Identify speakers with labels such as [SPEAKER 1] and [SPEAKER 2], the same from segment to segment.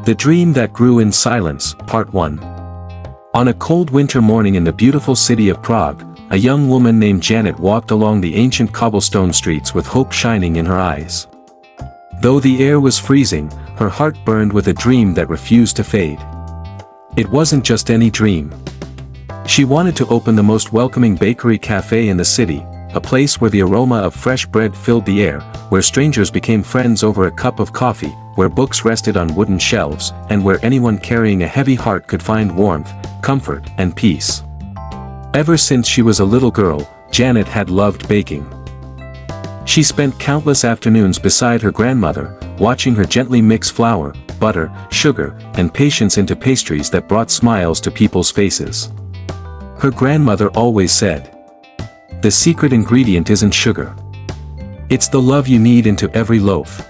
[SPEAKER 1] The Dream That Grew in Silence, Part 1. On a cold winter morning in the beautiful city of Prague, a young woman named Janet walked along the ancient cobblestone streets with hope shining in her eyes. Though the air was freezing, her heart burned with a dream that refused to fade. It wasn't just any dream. She wanted to open the most welcoming bakery café in the city, a place where the aroma of fresh bread filled the air, where strangers became friends over a cup of coffee, where books rested on wooden shelves, and where anyone carrying a heavy heart could find warmth, comfort, and peace. Ever since she was a little girl, Janet had loved baking. She spent countless afternoons beside her grandmother, watching her gently mix flour, butter, sugar, and patience into pastries that brought smiles to people's faces. Her grandmother always said, "The secret ingredient isn't sugar. It's the love you knead into every loaf."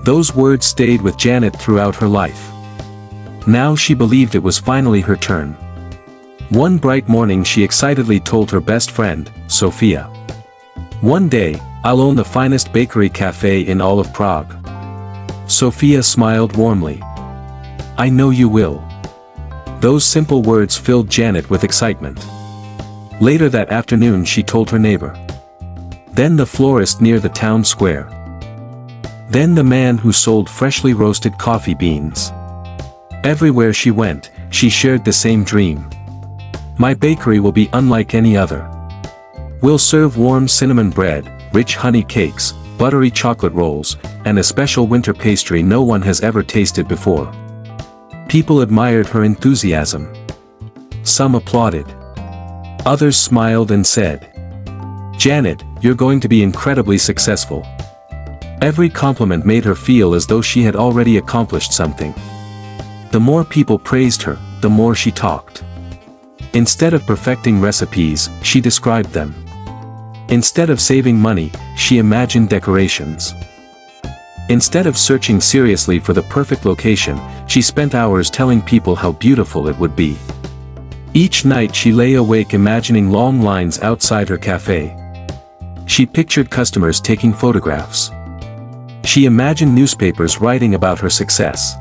[SPEAKER 1] Those words stayed with Janet throughout her life. Now she believed it was finally her turn. One bright morning she excitedly told her best friend, Sophia. "One day, I'll own the finest bakery cafe in all of Prague." Sophia smiled warmly. "I know you will." Those simple words filled Janet with excitement. Later that afternoon she told her neighbor. Then the florist near the town square. Then the man who sold freshly roasted coffee beans. Everywhere she went, she shared the same dream. "My bakery will be unlike any other. We'll serve warm cinnamon bread, rich honey cakes, buttery chocolate rolls, and a special winter pastry no one has ever tasted before." People admired her enthusiasm. Some applauded. Others smiled and said, "Janet, you're going to be incredibly successful." Every compliment made her feel as though she had already accomplished something. The more people praised her, the more she talked. Instead of perfecting recipes, she described them. Instead of saving money, she imagined decorations. Instead of searching seriously for the perfect location, she spent hours telling people how beautiful it would be. Each night she lay awake imagining long lines outside her cafe. She pictured customers taking photographs. She imagined newspapers writing about her success.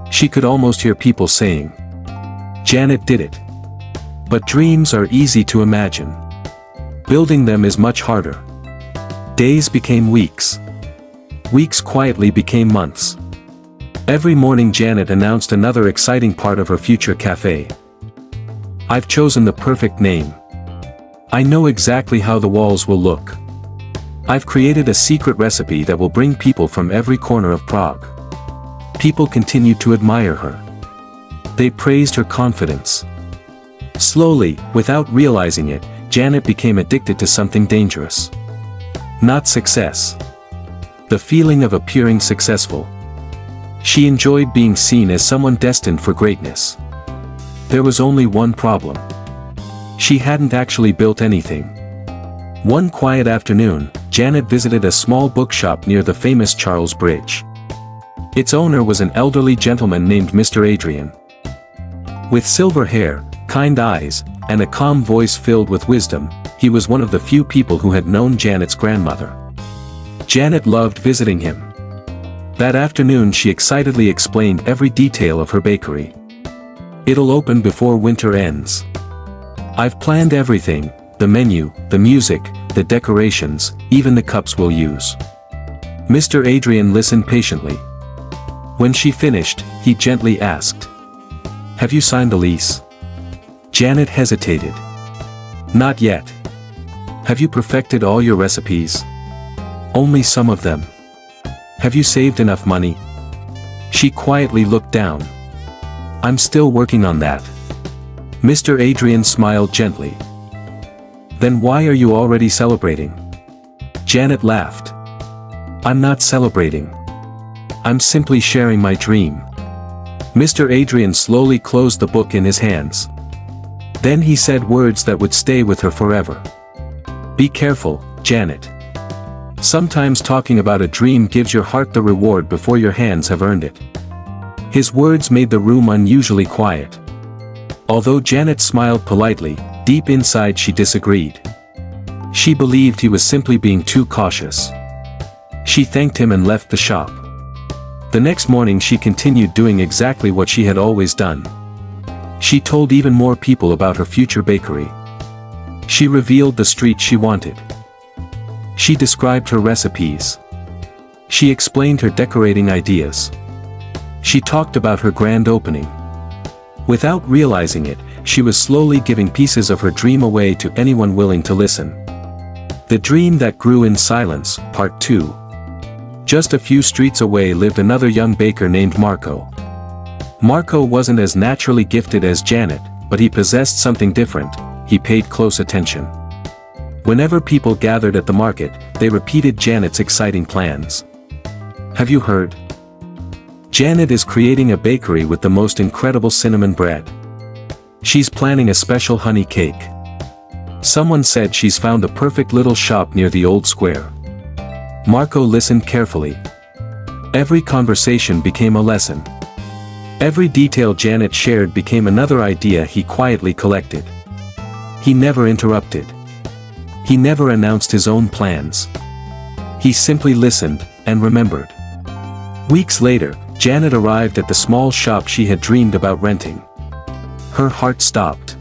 [SPEAKER 1] She could almost hear people saying, "Janet did it." But dreams are easy to imagine. Building them is much harder. Days became weeks. Weeks quietly became months. Every morning Janet announced another exciting part of her future cafe. "I've chosen the perfect name. I know exactly how the walls will look. I've created a secret recipe that will bring people from every corner of Prague." People continued to admire her. They praised her confidence. Slowly, without realizing it, Janet became addicted to something dangerous. Not success. The feeling of appearing successful. She enjoyed being seen as someone destined for greatness. There was only one problem. She hadn't actually built anything. One quiet afternoon, Janet visited a small bookshop near the famous Charles Bridge. Its owner was an elderly gentleman named Mr. Adrian. With silver hair, kind eyes, and a calm voice filled with wisdom, he was one of the few people who had known Janet's grandmother. Janet loved visiting him. That afternoon she excitedly explained every detail of her bakery. "It'll open before winter ends. I've planned everything, the menu, the music, the decorations, even the cups we'll use." Mr. Adrian listened patiently. When she finished, he gently asked, "Have you signed the lease?" Janet hesitated. "Not yet." "Have you perfected all your recipes?" "Only some of them." "Have you saved enough money?" She quietly looked down. "I'm still working on that." Mr. Adrian smiled gently. "Then why are you already celebrating?" Janet laughed. "I'm not celebrating. I'm simply sharing my dream." Mr. Adrian slowly closed the book in his hands. Then he said words that would stay with her forever. "Be careful, Janet. Sometimes talking about a dream gives your heart the reward before your hands have earned it." His words made the room unusually quiet. Although Janet smiled politely, deep inside she disagreed. She believed he was simply being too cautious. She thanked him and left the shop. The next morning she continued doing exactly what she had always done. She told even more people about her future bakery. She revealed the street she wanted. She described her recipes. She explained her decorating ideas. She talked about her grand opening. Without realizing it, she was slowly giving pieces of her dream away to anyone willing to listen. The Dream That Grew in Silence, Part 2. Just a few streets away lived another young baker named Marco. Marco wasn't as naturally gifted as Janet, but he possessed something different. He paid close attention. Whenever people gathered at the market, they repeated Janet's exciting plans. Have you heard? Janet is creating a bakery with the most incredible cinnamon bread. She's planning a special honey cake. Someone said she's found the perfect little shop near the old square. Marco listened carefully. Every conversation became a lesson. Every detail Janet shared became another idea he quietly collected. He never interrupted. He never announced his own plans. He simply listened and remembered. Weeks later, Janet arrived at the small shop she had dreamed about renting. Her heart stopped.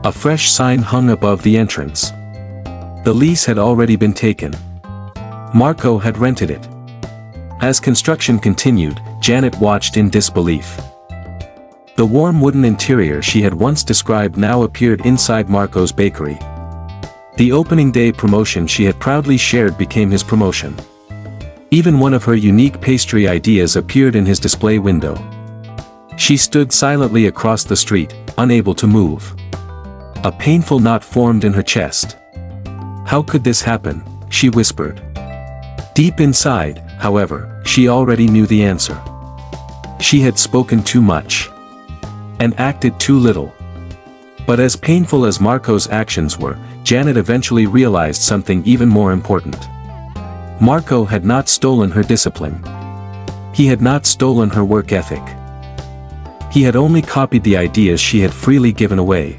[SPEAKER 1] A fresh sign hung above the entrance. The lease had already been taken. Marco had rented it. As construction continued, Janet watched in disbelief. The warm wooden interior she had once described now appeared inside Marco's bakery. The opening day promotion she had proudly shared became his promotion. Even one of her unique pastry ideas appeared in his display window. She stood silently across the street, unable to move. A painful knot formed in her chest. How could this happen? She whispered. Deep inside, however, she already knew the answer. She had spoken too much. And acted too little. But as painful as Marco's actions were, Janet eventually realized something even more important. Marco had not stolen her discipline. He had not stolen her work ethic. He had only copied the ideas she had freely given away.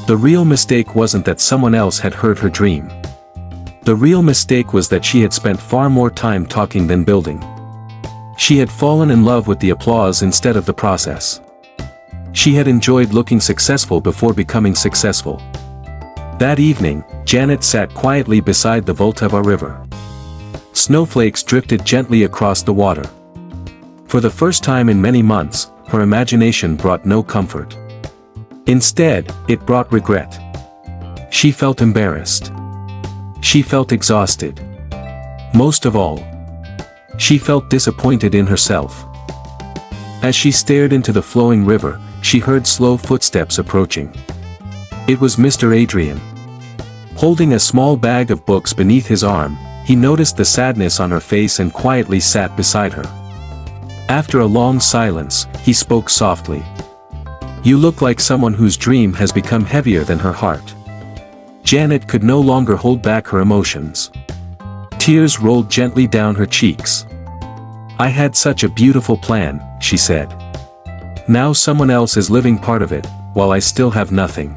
[SPEAKER 1] The real mistake wasn't that someone else had heard her dream. The real mistake was that she had spent far more time talking than building. She had fallen in love with the applause instead of the process. She had enjoyed looking successful before becoming successful. That evening, Janet sat quietly beside the Vltava River. Snowflakes drifted gently across the water. For the first time in many months, her imagination brought no comfort. Instead, it brought regret. She felt embarrassed. She felt exhausted. Most of all, she felt disappointed in herself. As she stared into the flowing river, she heard slow footsteps approaching. It was Mr. Adrian. Holding a small bag of books beneath his arm, he noticed the sadness on her face and quietly sat beside her. After a long silence, he spoke softly. "You look like someone whose dream has become heavier than her heart." Janet could no longer hold back her emotions. Tears rolled gently down her cheeks. "I had such a beautiful plan," she said. "Now someone else is living part of it, while I still have nothing."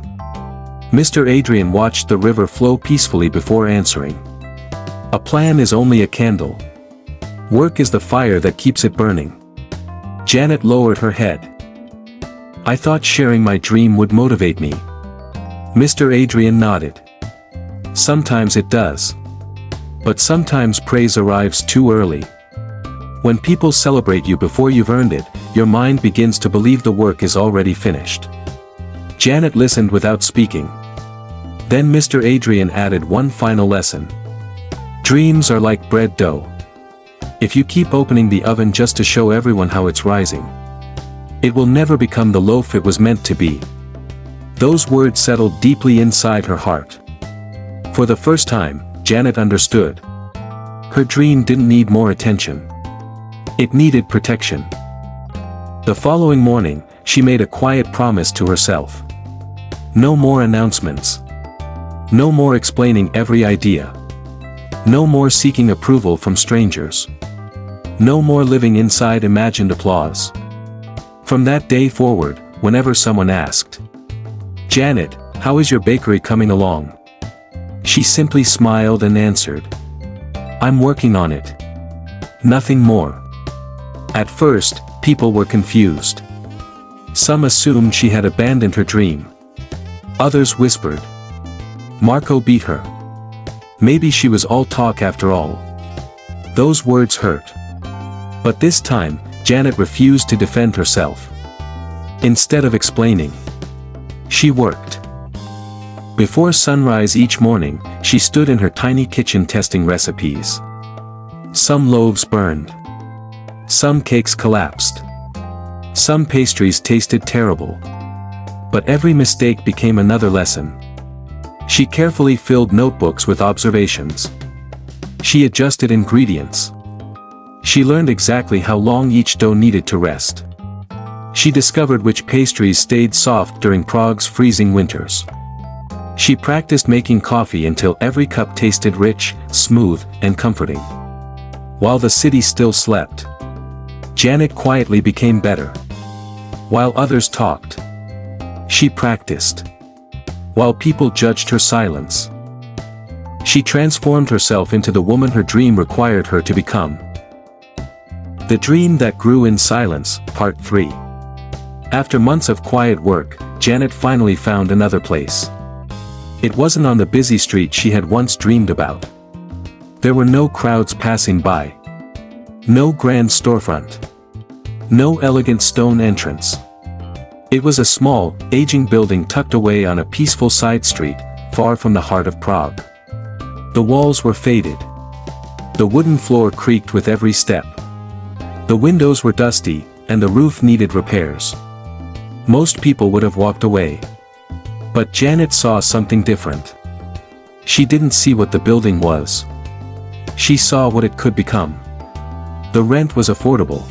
[SPEAKER 1] Mr. Adrian watched the river flow peacefully before answering. "A plan is only a candle. Work is the fire that keeps it burning." Janet lowered her head. "I thought sharing my dream would motivate me." Mr. Adrian nodded. "Sometimes it does. But sometimes praise arrives too early. When people celebrate you before you've earned it, your mind begins to believe the work is already finished." Janet listened without speaking. Then Mr. Adrian added one final lesson. "Dreams are like bread dough. If you keep opening the oven just to show everyone how it's rising, it will never become the loaf it was meant to be." Those words settled deeply inside her heart. For the first time, Janet understood. Her dream didn't need more attention. It needed protection. The following morning, she made a quiet promise to herself. No more announcements. No more explaining every idea. No more seeking approval from strangers. No more living inside imagined applause. From that day forward, whenever someone asked, "Janet, how is your bakery coming along?" she simply smiled and answered, "I'm working on it. Nothing more." At first, people were confused. Some assumed she had abandoned her dream. Others whispered, "Marco beat her. Maybe she was all talk after all." Those words hurt. But this time, Janet refused to defend herself. Instead of explaining, she worked. Before sunrise each morning, she stood in her tiny kitchen testing recipes. Some loaves burned. Some cakes collapsed. Some pastries tasted terrible. But every mistake became another lesson. She carefully filled notebooks with observations. She adjusted ingredients. She learned exactly how long each dough needed to rest. She discovered which pastries stayed soft during Prague's freezing winters. She practiced making coffee until every cup tasted rich, smooth, and comforting. While the city still slept, Janet quietly became better. While others talked, she practiced. While people judged her silence, she transformed herself into the woman her dream required her to become. The Dream That Grew in Silence, Part 3. After months of quiet work, Janet finally found another place. It wasn't on the busy street she had once dreamed about. There were no crowds passing by. No grand storefront. No elegant stone entrance. It was a small, aging building tucked away on a peaceful side street, far from the heart of Prague. The walls were faded. The wooden floor creaked with every step. The windows were dusty, and the roof needed repairs. Most people would have walked away. But Janet saw something different. She didn't see what the building was. She saw what it could become. The rent was affordable.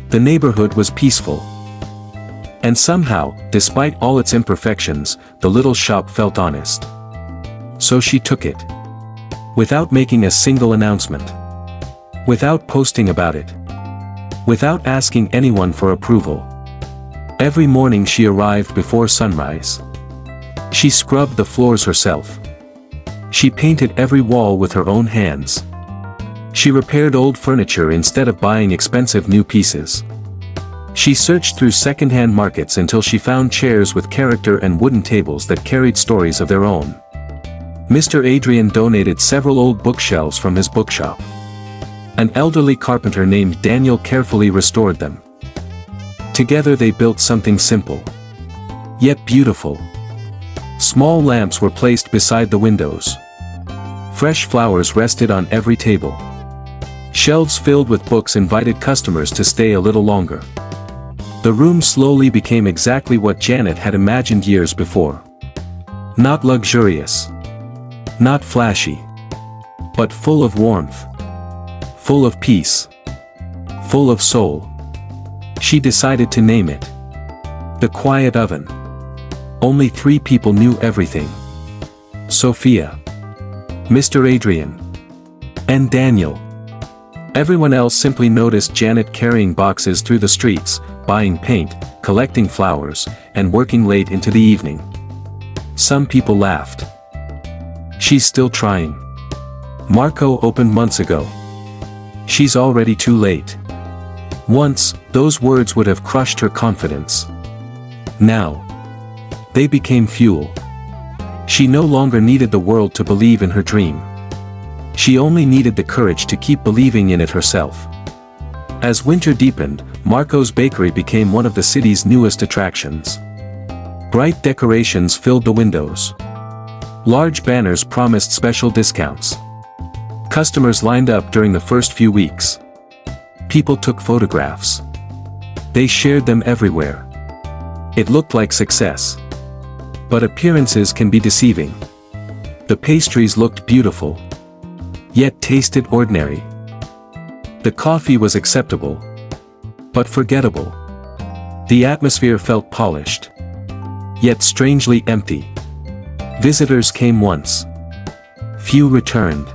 [SPEAKER 1] The neighborhood was peaceful. And somehow, despite all its imperfections, the little shop felt honest. So she took it. Without making a single announcement. Without posting about it. Without asking anyone for approval. Every morning she arrived before sunrise. She scrubbed the floors herself. She painted every wall with her own hands. She repaired old furniture instead of buying expensive new pieces. She searched through second-hand markets until she found chairs with character and wooden tables that carried stories of their own. Mr. Adrian donated several old bookshelves from his bookshop. An elderly carpenter named Daniel carefully restored them. Together they built something simple, yet beautiful. Small lamps were placed beside the windows. Fresh flowers rested on every table. Shelves filled with books invited customers to stay a little longer. The room slowly became exactly what Janet had imagined years before. Not luxurious. Not flashy. But full of warmth. Full of peace. Full of soul. She decided to name it The Quiet Oven. Only 3 people knew everything. Sophia, Mr. Adrian, and Daniel. Everyone else simply noticed Janet carrying boxes through the streets, buying paint, collecting flowers, and working late into the evening. Some people laughed. She's still trying. Marco opened months ago. She's already too late. Once, those words would have crushed her confidence. Now, they became fuel. She no longer needed the world to believe in her dream. She only needed the courage to keep believing in it herself. As winter deepened, Marco's bakery became one of the city's newest attractions. Bright decorations filled the windows. Large banners promised special discounts. Customers lined up during the first few weeks. People took photographs. They shared them everywhere. It looked like success. But appearances can be deceiving. The pastries looked beautiful, yet tasted ordinary. The coffee was acceptable, but forgettable. The atmosphere felt polished, yet strangely empty. Visitors came once. Few returned.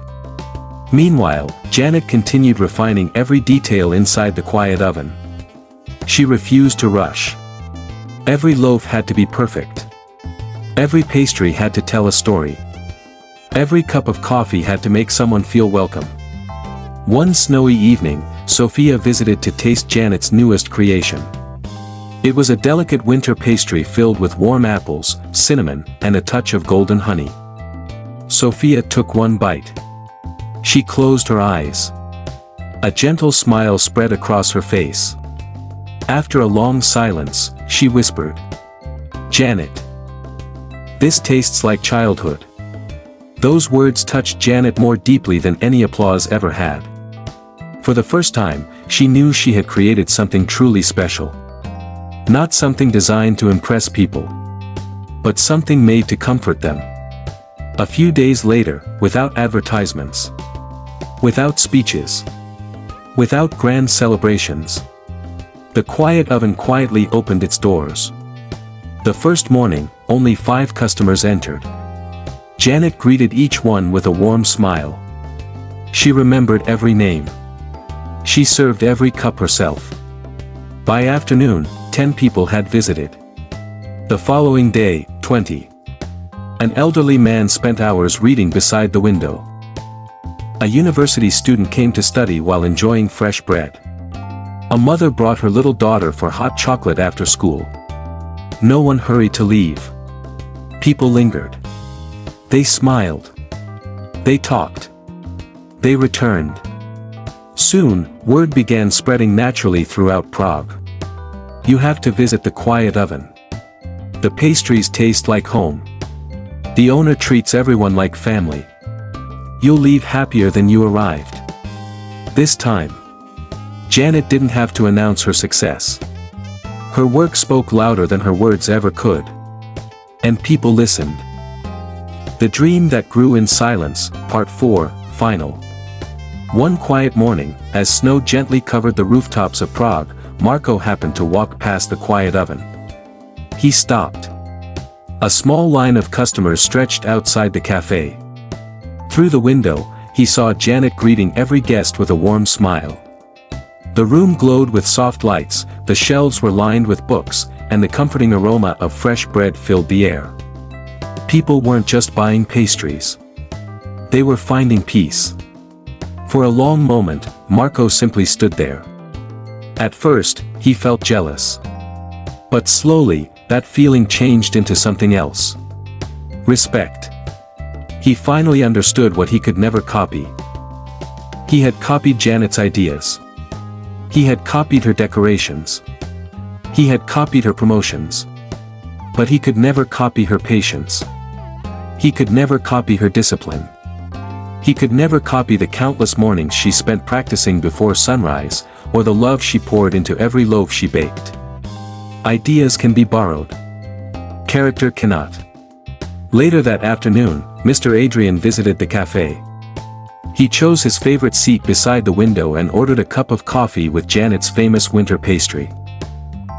[SPEAKER 1] Meanwhile, Janet continued refining every detail inside the quiet oven. She refused to rush. Every loaf had to be perfect. Every pastry had to tell a story. Every cup of coffee had to make someone feel welcome. One snowy evening, Sophia visited to taste Janet's newest creation. It was a delicate winter pastry filled with warm apples, cinnamon, and a touch of golden honey. Sophia took one bite. She closed her eyes. A gentle smile spread across her face. After a long silence, she whispered, "Janet. This tastes like childhood." Those words touched Janet more deeply than any applause ever had. For the first time, she knew she had created something truly special. Not something designed to impress people, but something made to comfort them. A few days later, without advertisements, without speeches, without grand celebrations, the quiet oven quietly opened its doors. The first morning, only 5 customers entered. Janet greeted each one with a warm smile. She remembered every name. She served every cup herself. By afternoon, 10 people had visited. The following day, 20. An elderly man spent hours reading beside the window. A university student came to study while enjoying fresh bread. A mother brought her little daughter for hot chocolate after school. No one hurried to leave. People lingered. They smiled. They talked. They returned. Soon, word began spreading naturally throughout Prague. You have to visit the quiet oven. The pastries taste like home. The owner treats everyone like family. You'll leave happier than you arrived. This time, Janet didn't have to announce her success. Her work spoke louder than her words ever could. And people listened. The Dream That Grew in Silence, Part 4, Final. One quiet morning, as snow gently covered the rooftops of Prague, Marco happened to walk past the quiet oven. He stopped. A small line of customers stretched outside the café. Through the window, he saw Janet greeting every guest with a warm smile. The room glowed with soft lights, the shelves were lined with books, and the comforting aroma of fresh bread filled the air. People weren't just buying pastries. They were finding peace. For a long moment, Marco simply stood there. At first, he felt jealous. But slowly, that feeling changed into something else. Respect. He finally understood what he could never copy. He had copied Janet's ideas. He had copied her decorations. He had copied her promotions. But he could never copy her patience. He could never copy her discipline. He could never copy the countless mornings she spent practicing before sunrise, or the love she poured into every loaf she baked. Ideas can be borrowed. Character cannot. Later that afternoon, Mr. Adrian visited the café. He chose his favorite seat beside the window and ordered a cup of coffee with Janet's famous winter pastry.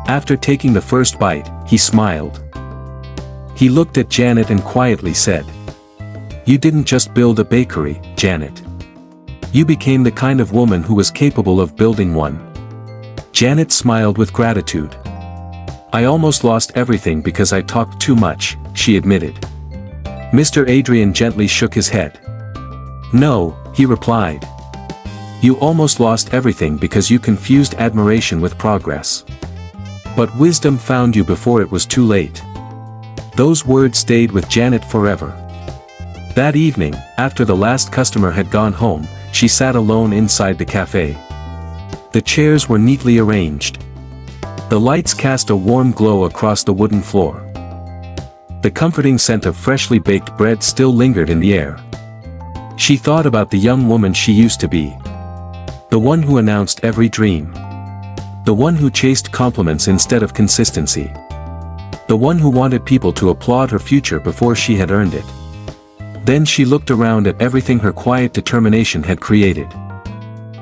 [SPEAKER 1] After taking the first bite, he smiled. He looked at Janet and quietly said, "You didn't just build a bakery, Janet. You became the kind of woman who was capable of building one." Janet smiled with gratitude. "I almost lost everything because I talked too much," she admitted. Mr. Adrian gently shook his head. "No," he replied. "You almost lost everything because you confused admiration with progress. But wisdom found you before it was too late." Those words stayed with Janet forever. That evening, after the last customer had gone home, she sat alone inside the café. The chairs were neatly arranged. The lights cast a warm glow across the wooden floor. The comforting scent of freshly baked bread still lingered in the air. She thought about the young woman she used to be. The one who announced every dream. The one who chased compliments instead of consistency. The one who wanted people to applaud her future before she had earned it. Then she looked around at everything her quiet determination had created.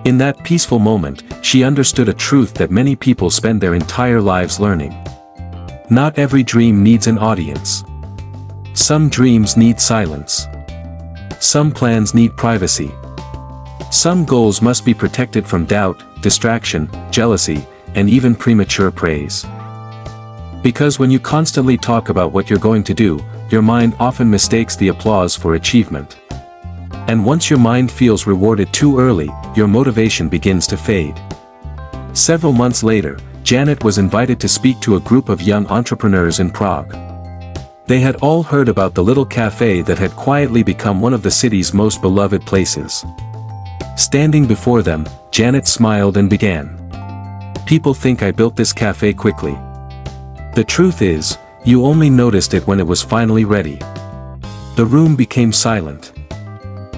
[SPEAKER 1] In that peaceful moment, she understood a truth that many people spend their entire lives learning. Not every dream needs an audience. Some dreams need silence. Some plans need privacy. Some goals must be protected from doubt, distraction, jealousy, and even premature praise. Because when you constantly talk about what you're going to do, your mind often mistakes the applause for achievement. And once your mind feels rewarded too early, your motivation begins to fade. Several months later, Janet was invited to speak to a group of young entrepreneurs in Prague. They had all heard about the little café that had quietly become one of the city's most beloved places. Standing before them, Janet smiled and began. "People think I built this café quickly. The truth is, you only noticed it when it was finally ready." The room became silent.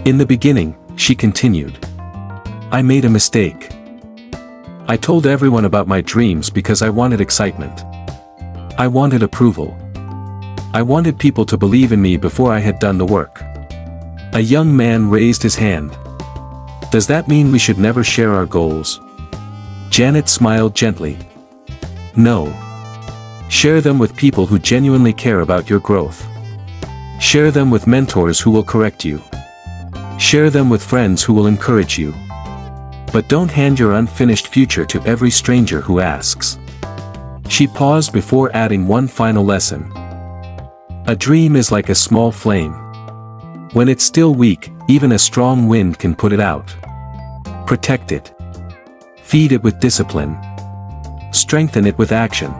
[SPEAKER 1] "In the beginning," she continued, "I made a mistake. I told everyone about my dreams because I wanted excitement. I wanted approval. I wanted people to believe in me before I had done the work." A young man raised his hand. "Does that mean we should never share our goals?" Janet smiled gently. "No. Share them with people who genuinely care about your growth. Share them with mentors who will correct you. Share them with friends who will encourage you. But don't hand your unfinished future to every stranger who asks." She paused before adding one final lesson. "A dream is like a small flame. When it's still weak, even a strong wind can put it out. Protect it. Feed it with discipline. Strengthen it with action.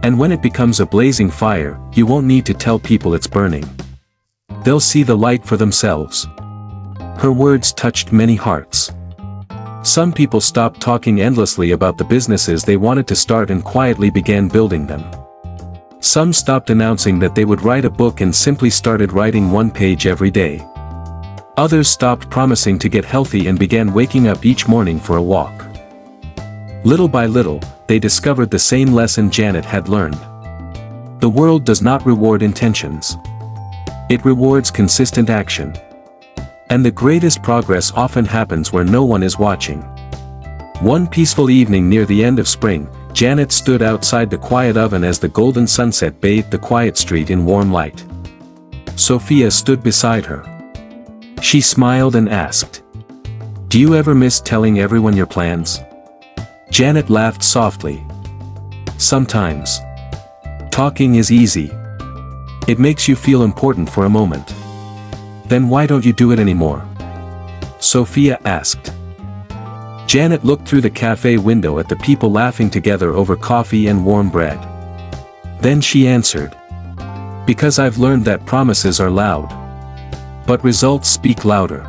[SPEAKER 1] And when it becomes a blazing fire, you won't need to tell people it's burning. They'll see the light for themselves." Her words touched many hearts. Some people stopped talking endlessly about the businesses they wanted to start and quietly began building them. Some stopped announcing that they would write a book and simply started writing one page every day. Others stopped promising to get healthy and began waking up each morning for a walk. Little by little, they discovered the same lesson Janet had learned. The world does not reward intentions. It rewards consistent action. And the greatest progress often happens where no one is watching. One peaceful evening near the end of spring, Janet stood outside the quiet oven as the golden sunset bathed the quiet street in warm light. Sophia stood beside her. She smiled and asked, "Do you ever miss telling everyone your plans?" Janet laughed softly. "Sometimes. Talking is easy. It makes you feel important for a moment. Then why don't you do it anymore?" Sophia asked. Janet looked through the cafe window at the people laughing together over coffee and warm bread. Then she answered, "Because I've learned that promises are loud. But results speak louder."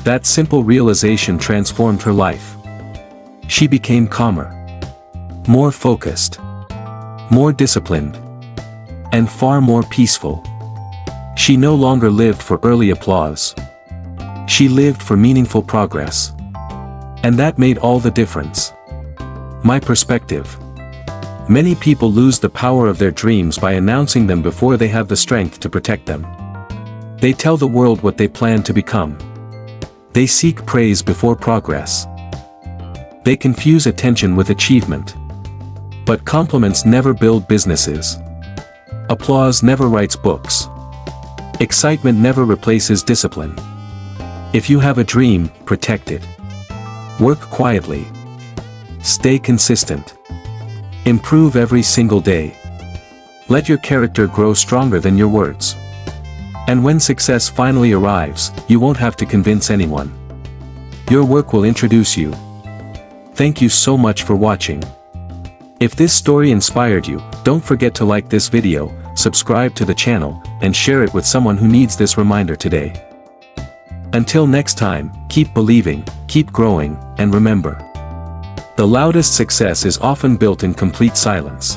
[SPEAKER 1] That simple realization transformed her life. She became calmer, more focused, more disciplined, and far more peaceful. She no longer lived for early applause. She lived for meaningful progress. And that made all the difference. My perspective. Many people lose the power of their dreams by announcing them before they have the strength to protect them. They tell the world what they plan to become. They seek praise before progress. They confuse attention with achievement. But compliments never build businesses. Applause never writes books. Excitement never replaces discipline. If you have a dream, protect it. Work quietly. Stay consistent. Improve every single day. Let your character grow stronger than your words. And when success finally arrives, you won't have to convince anyone. Your work will introduce you. Thank you so much for watching. If this story inspired you, don't forget to like this video, subscribe to the channel, and share it with someone who needs this reminder today. Until next time, keep believing, keep growing, and remember, the loudest success is often built in complete silence.